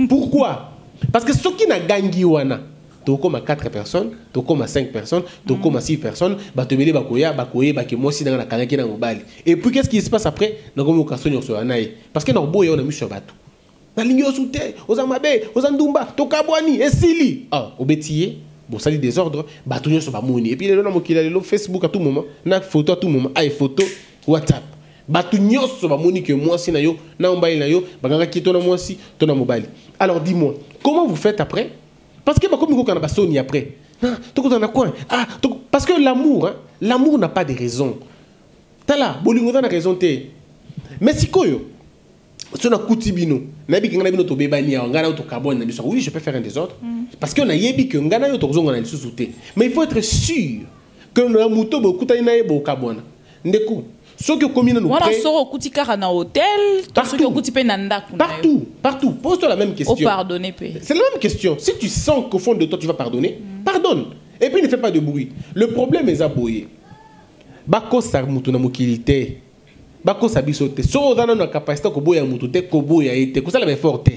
Pourquoi? Parce que ce qui na gangi wana, to comme 4 personnes, to comme 5 personnes, to comme 6 personnes, ba te belé bakoya, ba ke moi si na kanaki na mobali. Et puis qu'est-ce qui se passe après? Na gomo kasonyo so anaye. Parce que na robo ya on a mis sur bateau. Na linyo soute, ozamabe, ozandumba, tokabwani, esili. Ah, obetiye, bon sali désordre, batonyo so ba moni. Et puis le nom qu'il a le Facebook à tout moment, na photo à tout moment, ay photo WhatsApp. Batonyo so ba moni que moi si na yo, na mobali na yo, baganga ki to na moi si, to na mobali. Alors dis-moi, comment vous faites après? Parce que comme on a basoni après. Parce que l'amour, hein, l'amour n'a pas de raison. T'as là, bolingo n'a raison. Mais si koyo, si on a koutibino, nabi ki ngana bino to bebani ya ngana to carbone na biso. Oui, je peux faire un des autres. Parce qu'on a yebi que ngana yo to zongo na lisu souté. Mais il faut être sûr que na muto bo kuta ina yebo carbone. Ndeko. Ceux qui communent nous prêt. On a kouti kara na hôtel, ceux qui kouti pe nanda kuna. Partout. Pose-toi la même question. Au pardonner pe. C'est la même question. Si tu sens qu'au fond de toi tu vas pardonner, pardonne. Et puis ne fais pas de bruit. Le problème est aboyé. Bako sa mutu na mokilité. Bako sa bisote. So dans na capacité ko boya mutu te ko boya ete. Ko sala be forte.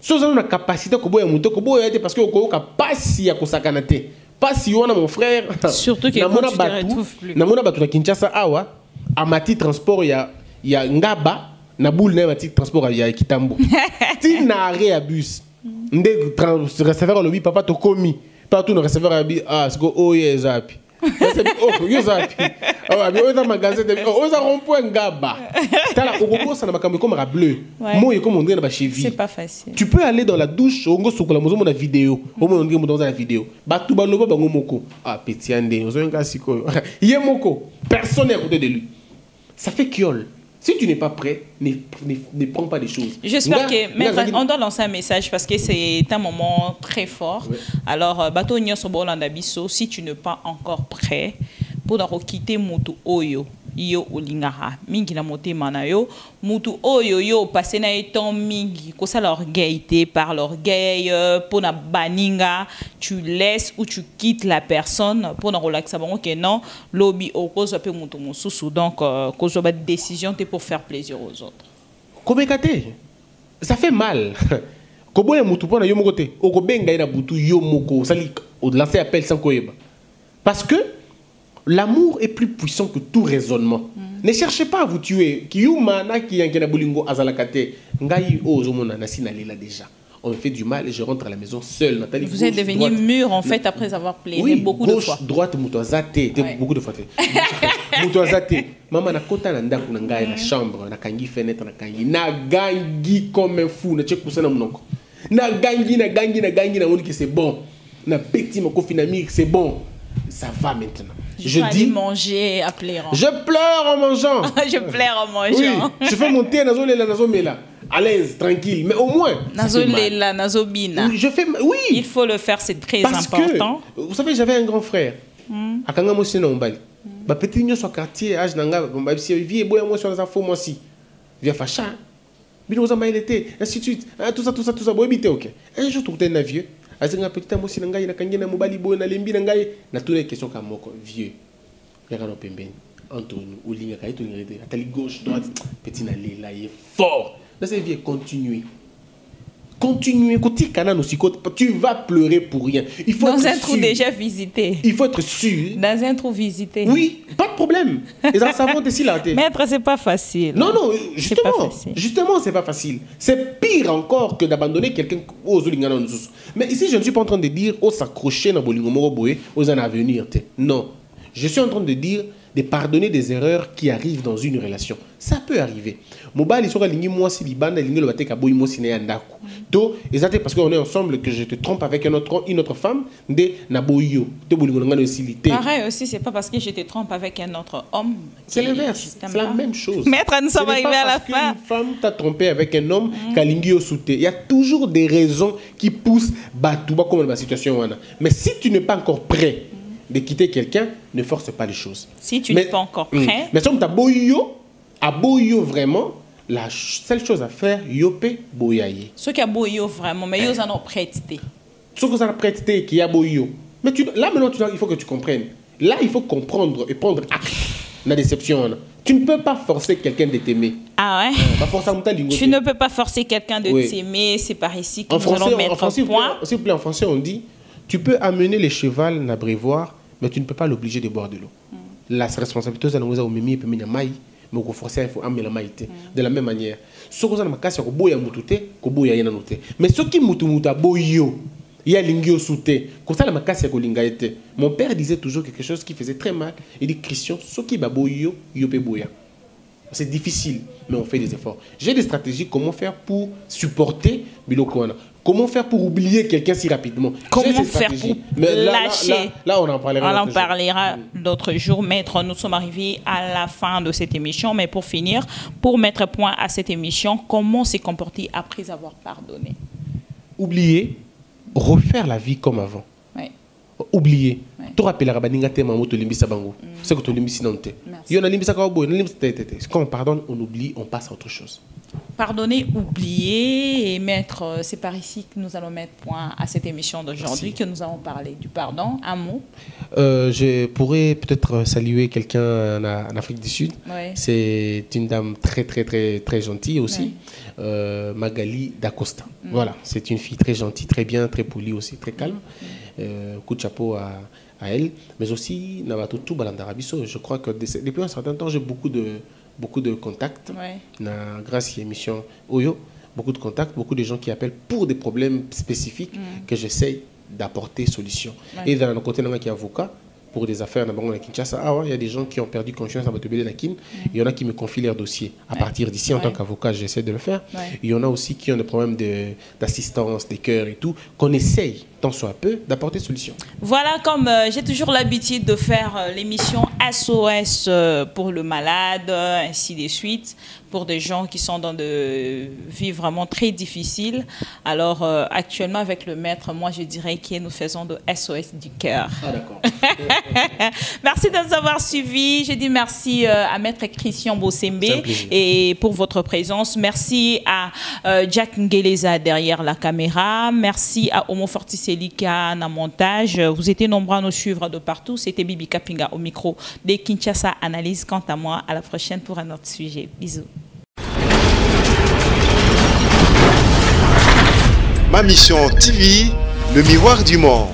So dans na capacité ko boya mutu ko boya ete parce que ko ka pasi ya ko sakana te. Pasi wana mon frère. Surtout que quand tu te retrouves plus. Na mona batu na Kinshasa awa amati transport ya ngaba na boule na mati transport ya Kitambo. Ti na arrêt à bus. Ndé receveur le papa to komi. Partout no receveur à bus c'est ko oye zapi. Oh, yo zapi. Ah, mais on a magasin de on a rond-point ngaba. T'as la ogogo ça na makambo comme ra bleu. Moi comme on dit na ba cheville. C'est pas facile. Tu peux aller dans la douche, on go sokola mozo na vidéo. Au moins on dit dans la vidéo. Ba tout ba loba bango moko. Ah petit ande, on nga siko. Yé moko, personne n'est à côté de lui. Ça fait kiol. Si tu n'es pas prêt, ne prends pas des choses. J'espère que maître, on doit lancer un message parce que c'est un moment très fort. Ouais. Alors, bateau Nyosobo-Landabiso, si tu n'es pas encore prêt pour quitter Mutu Oyo, yo olingara mingi na motema na yo mutu oyo yo passé na eton mingi ko ça l'orgueil par l'orgueil pour na baninga tu laisses ou tu quittes la personne pour na relaxer bon que non lobby au cause pe mutu mususu donc cause ba décision t'es pour faire plaisir aux autres komekate ça fait mal koboya mutu pona yo mokote okobenga ina butu yo moko sali au lancer appel sans koyeba parce que l'amour est plus puissant que tout raisonnement. Ne cherchez pas à vous tuer. Kiyumana qui yankena bolingo azalakate. Ngai ozomona nasina lela déjà. On me fait du mal et je rentre à la maison seule. Nathalie, vous êtes devenu mûr en fait après avoir pleuré beaucoup de fois. Droite mutoazate, beaucoup de fois. Mutoazate. Maman na kota na ndaku na ngai na chambre, na kangi fenêtre na kangi, na gangi comme un fou, na tchekusa na monoko. Na gangi na moni que c'est bon. Na petit mon confinamir, c'est bon. Ça va maintenant. Je dis manger à pleurant. Je pleure en mangeant. Je pleure en mangeant. Oui, je fais monter nazolela nazomela à l'aise, tranquille, mais au moins nazolela nazobina. Je fais oui. Il faut le faire, c'est très important. Que, vous savez, j'avais un grand frère. Akanga mosi na ombali. Ba petit nyo so quartier âge nanga ba si vie boya moi sur les infos moi si. Via facha. Bino zamba il était ainsi de suite. Tout ça boy bité OK. Un jour tout un vieux. Azinga petit amosi na ngai na kangi na mobali boy na lembi na ngai na tous les questions comme moko vieux. Yaka no pembeni. Antonio Olinga kai to ngirete. Atali gauche droite petit na lela il est fort. Là c'est vieux continuer. Continuez, tu vas pleurer pour rien. Il faut dans un trou déjà visité. Il faut être sûr. Dans un trou visité. Oui, pas de problème. Et ça savon ici là. Maître, c'est pas facile. Non, justement, c'est pas facile. C'est pire encore que d'abandonner quelqu'un aux Olingana. Mais ici, je ne suis pas en train de dire aux s'accrocher dans Bolingomoro Boé, aux en avenir. Non, je suis en train de dire de pardonner des erreurs qui arrivent dans une relation. Ça peut arriver. Mobile, ils lingi moi si libanda lingi le batek aboy moi si ndako. To exactement parce qu'on est ensemble que je te trompe avec une autre femme de naboyo. Te bolingo ngano silité. Pareil aussi, c'est pas parce que je te trompe avec un autre homme. C'est l'inverse. C'est la même chose. Maître, nous sommes arrivés à la fin. Une femme t'a trompé avec un homme kalingi au souté. Il y a toujours des raisons qui poussent batouba comme la situation wana. Mais si tu n'es pas encore prêt de quitter quelqu'un, ne force pas les choses. Si tu n'es pas encore prêt. Mais si tu as boyo vraiment, la seule chose à faire, yope boyaye. Ce qui a boyo vraiment, mais ils en ont prêté. Ce que ça a prêté, qui a boyo. Mais là maintenant, il faut que tu comprennes. Là, il faut comprendre et prendre acte. La déception. Tu ne peux pas forcer quelqu'un de t'aimer. Ah ouais? Tu ne peux pas forcer quelqu'un de t'aimer. C'est par ici que nous allons mettre un point. S'il vous plaît, en français, on dit, tu peux amener les chevals à brévoir, mais tu ne peux pas l'obliger de boire de l'eau. La responsabilité, c'est de mimi et de maï. Mais il faut forcer la maïté. De la même manière. Ce que vous avez cassé, c'est que vous avez mais ce qui est boyo, il y a l'ingio souté. Comme ça, la casse est mon père disait toujours quelque chose qui faisait très mal. Il dit Christian, ce qui est boyo, yope boya. C'est difficile, mais on fait des efforts. J'ai des stratégies comment faire pour supporter Bilokwana. Comment faire pour oublier quelqu'un si rapidement? Comment faire pour lâcher? Là, on en parlera d'autres jours. Maître, nous sommes arrivés à la fin de cette émission, mais pour finir, pour mettre point à cette émission, comment s'est comporté après avoir pardonné? Oublier, refaire la vie comme avant. Oui. Oublier. Tu rappelles la baninga te maman to limbi sabango. C'est que tu limbi sinante. Yo na limbi sakabo, na limbi tete. Quand on pardonne, on oublie, on passe à autre chose. Pardonner, oublier et mettre, c'est par ici que nous allons mettre point à cette émission d'aujourd'hui, que nous allons parler du pardon. Un mot. Je pourrais peut-être saluer quelqu'un en Afrique du Sud. Oui. C'est une dame très gentille aussi, Magali Dacosta. Voilà, c'est une fille très gentille, très bien, très polie aussi, très calme. Coup de chapeau à elle, mais aussi Nabatotou Balandarabiso. Je crois que depuis un certain temps, j'ai beaucoup de contacts. Grâce à l'émission Oyo, beaucoup de contacts, beaucoup de gens qui appellent pour des problèmes spécifiques que j'essaye d'apporter solution. Et d'un côté, il y a qui est avocat pour des affaires à Kinshasa. Il y a des gens qui ont perdu confiance dans Batobele Nakin. Il y en a qui me confient leur dossier. À partir d'ici, en tant qu'avocat, j'essaie de le faire. Il y en a aussi qui ont des problèmes d'assistance, des cœurs et tout, qu'on essaye, tant soit peu, d'apporter solution. Voilà, comme j'ai toujours l'habitude de faire l'émission SOS pour le malade, ainsi de suite, pour des gens qui sont dans des vies vraiment très difficiles. Alors, actuellement, avec le maître, moi, je dirais que nous faisons de SOS du cœur. Ah, d'accord. Merci de nous avoir suivis. Je dis merci à maître Christian Bossembe et pour votre présence. Merci à Jack Ngeleza derrière la caméra. Merci à Omo Fortiselika na montage. Vous étiez nombreux à nous suivre de partout. C'était Bibi Kapinga au micro de Kinshasa Analyse. Quant à moi, à la prochaine pour un autre sujet. Bisous. Ma mission TV, le miroir du monde.